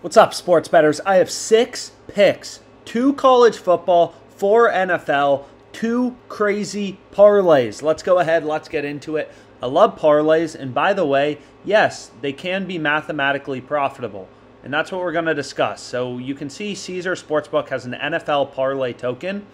What's up, sports bettors? I have 6 picks, 2 college football, 4 NFL, 2 crazy parlays. Let's go ahead, let's get into it. I love parlays, and by the way, yes, they can be mathematically profitable, and that's what we're going to discuss. So you can see Caesar Sportsbook has an NFL parlay token,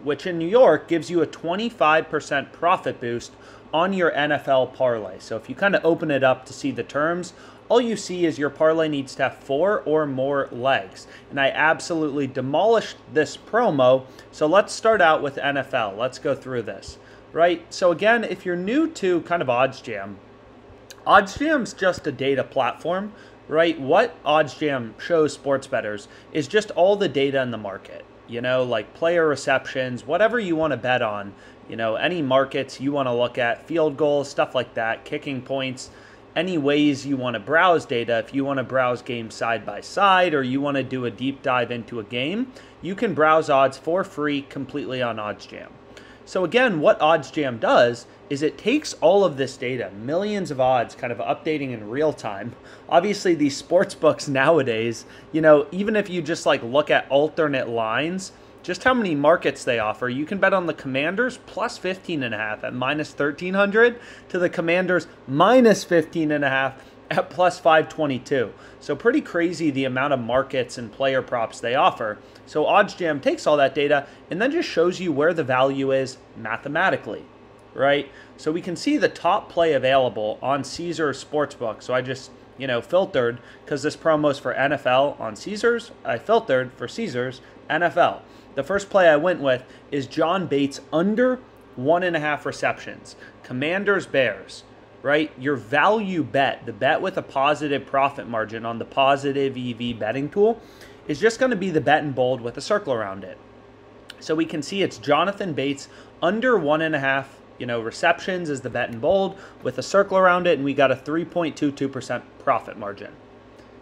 which in New York gives you a 25% profit boost on your NFL parlay. So if you kind of open it up to see the terms, all you see is your parlay needs to have 4 or more legs. And I absolutely demolished this promo. So let's start out with NFL. Let's go through this, right? So again, if you're new to kind of OddsJam, OddsJam's just a data platform, right? What OddsJam shows sports bettors is just all the data in the market, you know, like player receptions, whatever you want to bet on, you know, any markets you want to look at, field goals, stuff like that, kicking points, any ways you want to browse data. If you want to browse games side by side or you want to do a deep dive into a game, you can browse odds for free completely on OddsJam. So again, what OddsJam does is it takes all of this data, millions of odds kind of updating in real time. Obviously these sports books nowadays, you know, even if you just like look at alternate lines, just how many markets they offer. You can bet on the Commanders plus 15.5 at minus 1,300 to the Commanders minus 15.5 at plus 522. So pretty crazy the amount of markets and player props they offer. So OddsJam takes all that data and then just shows you where the value is mathematically, right? So we can see the top play available on Caesar Sportsbook. So I just, you know, filtered because this promo is for NFL on Caesars. I filtered for Caesars NFL. The first play I went with is John Bates under 1.5 receptions. Commanders Bears, right? Your value bet, the bet with a positive profit margin on the positive EV betting tool, is just going to be the bet in bold with a circle around it. So we can see it's Jonathan Bates under 1.5, you know, receptions is the bet in bold with a circle around it, and we got a 3.22% profit margin.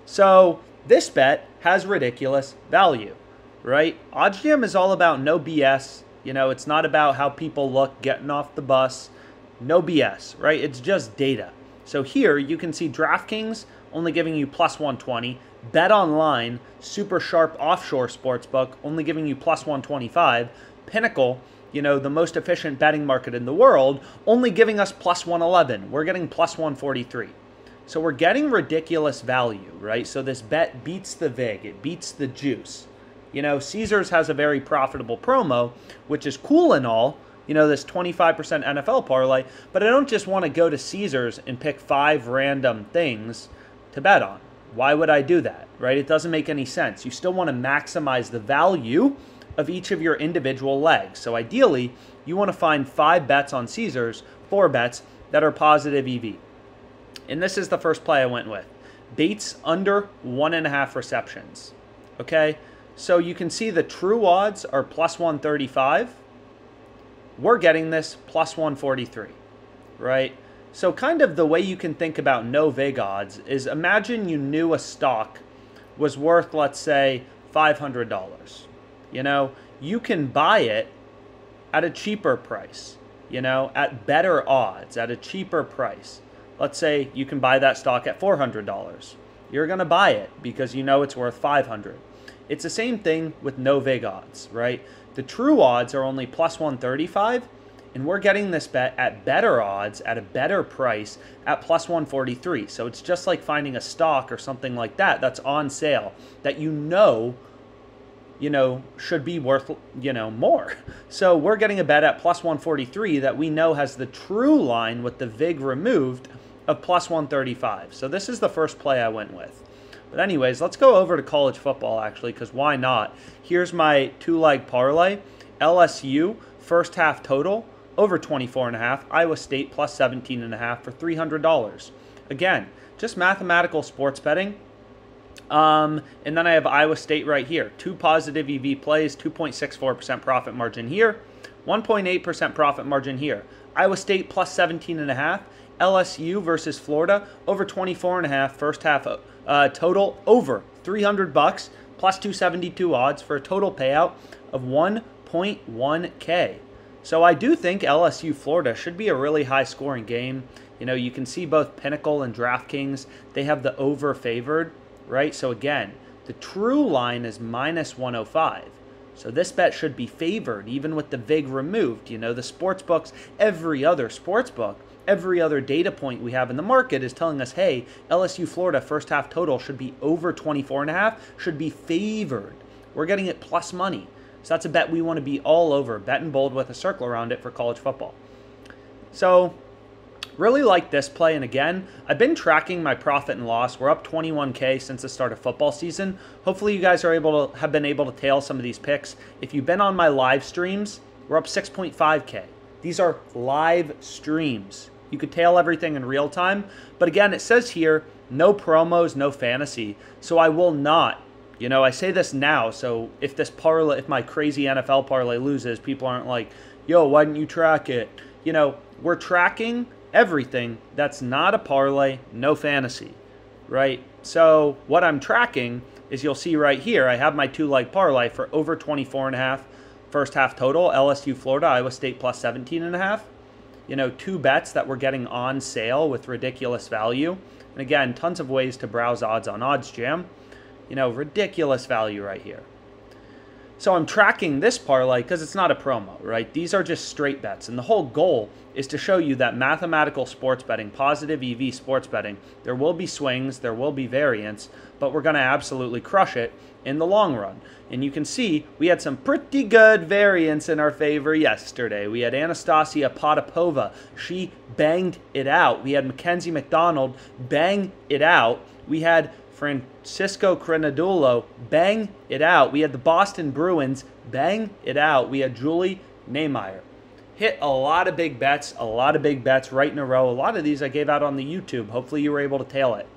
So this bet has ridiculous value, right? OddsJam is all about no BS. You know, it's not about how people look getting off the bus. No BS, right? It's just data. So here you can see DraftKings only giving you plus 120. Bet Online, super sharp offshore sportsbook, only giving you plus 125. Pinnacle, you know, the most efficient betting market in the world, only giving us plus 111. We're getting plus 143. So we're getting ridiculous value, right? So this bet beats the VIG. It beats the juice. You know, Caesars has a very profitable promo, which is cool and all, you know, this 25% NFL parlay, but I don't just want to go to Caesars and pick 5 random things to bet on. Why would I do that, right? It doesn't make any sense. You still want to maximize the value of each of your individual legs. So ideally, you want to find 5 bets on Caesars, 4 bets that are positive EV. And this is the first play I went with. Bates under 1.5 receptions, okay? So you can see the true odds are plus 135. We're getting this plus 143, right? So kind of the way you can think about no VIG odds is imagine you knew a stock was worth, let's say, $500. You know, you can buy it at a cheaper price, you know, at better odds, at a cheaper price. Let's say you can buy that stock at $400. You're going to buy it because you know it's worth $500. It's the same thing with no VIG odds, right? The true odds are only plus 135, and we're getting this bet at better odds, at a better price, at plus 143. So it's just like finding a stock or something like that that's on sale that you know, should be worth, you know, more. So we're getting a bet at plus 143 that we know has the true line with the VIG removed of plus 135. So this is the first play I went with. But anyways, let's go over to college football, actually, because why not? Here's my 2-leg parlay. LSU, first half total, over 24.5. Iowa State, plus 17.5 for $300. Again, just mathematical sports betting. And then I have Iowa State right here. 2 positive EV plays, 2.64% profit margin here, 1.8% profit margin here. Iowa State, plus 17.5. LSU versus Florida, over 24.5 first half total, over $300, plus 272 odds for a total payout of 1.1K. So I do think LSU Florida should be a really high scoring game. You know, you can see both Pinnacle and DraftKings, they have the over favored right? So again, the true line is minus 105. So this bet should be favored even with the VIG removed. You know, the sports books, every other sports book, every other data point we have in the market is telling us, hey, LSU Florida first half total should be over 24.5, should be favored. We're getting it plus money. So that's a bet we want to be all over. Bet and bold with a circle around it for college football. So really like this play. And again, I've been tracking my profit and loss. We're up 21K since the start of football season. Hopefully you guys have been able to tail some of these picks. If you've been on my live streams, we're up 6.5K. These are live streams. You could tail everything in real time. But again, it says here, no promos, no fantasy. So I will not. You know, I say this now, so if this parlay, if my crazy NFL parlay loses, people aren't like, yo, why didn't you track it? You know, we're tracking everything that's not a parlay, no fantasy, right? So what I'm tracking is, you'll see right here, I have my 2-leg parlay for over 24.5 first half total, LSU Florida, Iowa State plus 17.5. You know, 2 bets that we're getting on sale with ridiculous value. And again, tons of ways to browse odds on OddsJam. You know, ridiculous value right here. So I'm tracking this parlay because it's not a promo, right? These are just straight bets. And the whole goal is to show you that mathematical sports betting, positive EV sports betting, there will be swings, there will be variance, but we're going to absolutely crush it in the long run. And you can see we had some pretty good variance in our favor yesterday. We had Anastasia Potapova. She banged it out. We had Mackenzie McDonald bang it out. We had Francisco Crenadullo bang it out. We had the Boston Bruins bang it out. We had Julie Nehmeyer. Hit a lot of big bets right in a row. A lot of these I gave out on the YouTube. Hopefully you were able to tail it.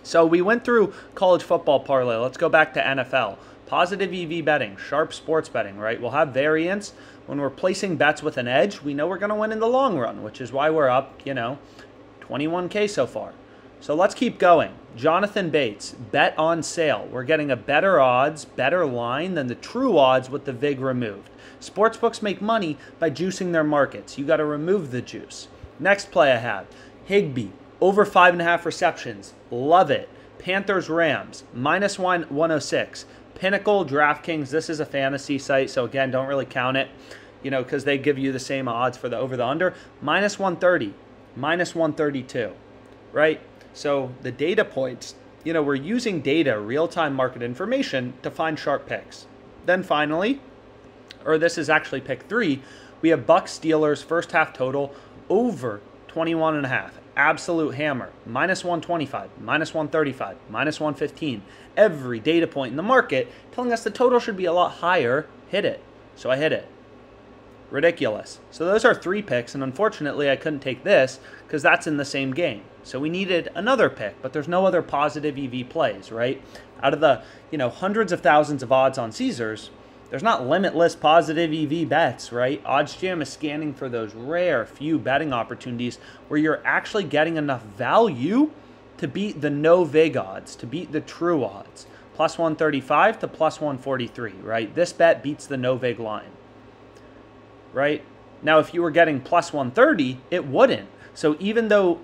So we went through college football parlay. Let's go back to NFL. Positive EV betting, sharp sports betting, right? We'll have variance. When we're placing bets with an edge, we know we're going to win in the long run, which is why we're up, 21K so far. So let's keep going. Jonathan Bates, bet on sale. We're getting a better odds, better line than the true odds with the VIG removed. Sportsbooks make money by juicing their markets. You got to remove the juice. Next play I have, Higbee, over 5.5 receptions. Love it. Panthers, Rams, minus 106. Pinnacle, DraftKings, this is a fantasy site, so again, don't really count it, because they give you the same odds for the over the under. Minus 130, minus 132, right? So the data points, we're using data, real-time market information to find sharp picks. Then finally, or this is actually pick 3, we have Bucs Steelers first half total over 21.5. Absolute hammer. Minus 125, minus 135, minus 115. Every data point in the market telling us the total should be a lot higher. Hit it. So I hit it. Ridiculous. So those are 3 picks, and unfortunately I couldn't take this because that's in the same game. So we needed another pick, but there's no other positive EV plays, right? Out of the, hundreds of thousands of odds on Caesars, there's not limitless positive EV bets, right? OddsJam is scanning for those rare few betting opportunities where you're actually getting enough value to beat the no VIG odds, to beat the true odds. Plus 135 to plus 143, right? This bet beats the no VIG line, right? Now, if you were getting plus 130, it wouldn't. So even though,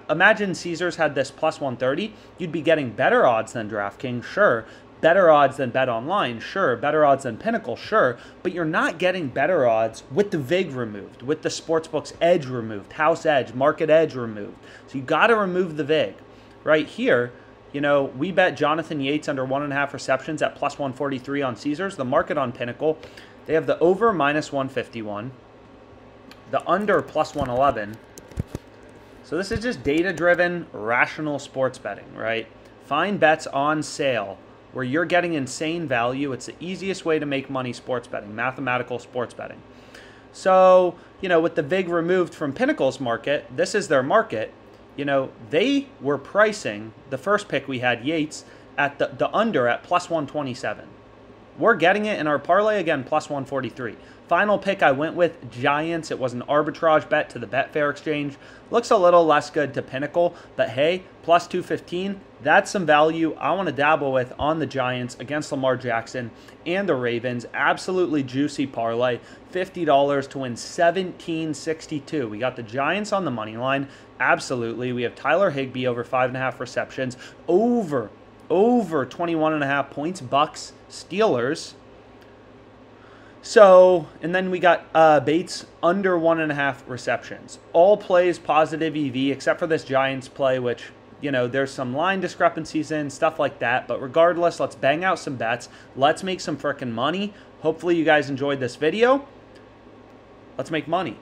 imagine Caesars had this plus 130, you'd be getting better odds than DraftKings, sure. Better odds than Bet Online, sure. Better odds than Pinnacle, sure. But you're not getting better odds with the VIG removed, with the sportsbook's edge removed, house edge, market edge removed. So you got to remove the VIG. Right here, we bet Jonathan Yates under 1.5 receptions at plus 143 on Caesars. The market on Pinnacle, they have the over minus 151, the under plus 111. So this is just data-driven, rational sports betting, right? Find bets on sale where you're getting insane value. It's the easiest way to make money sports betting, mathematical sports betting. So, with the VIG removed from Pinnacle's market, this is their market. They were pricing the first pick we had, Yates, at the under at plus 127. We're getting it in our parlay, again, plus 143. Final pick I went with, Giants. It was an arbitrage bet to the Betfair exchange. Looks a little less good to Pinnacle, but hey, plus 215, that's some value I want to dabble with on the Giants against Lamar Jackson and the Ravens. Absolutely juicy parlay, $50 to win $17.62. We got the Giants on the money line, absolutely. We have Tyler Higbee over 5.5 receptions, over over 21.5 points. Bucks, Steelers. So, and then we got Bates under 1.5 receptions. All plays positive EV except for this Giants play, which, you know, there's some line discrepancies in, stuff like that. But regardless, let's bang out some bets. Let's make some frickin' money. Hopefully you guys enjoyed this video. Let's make money.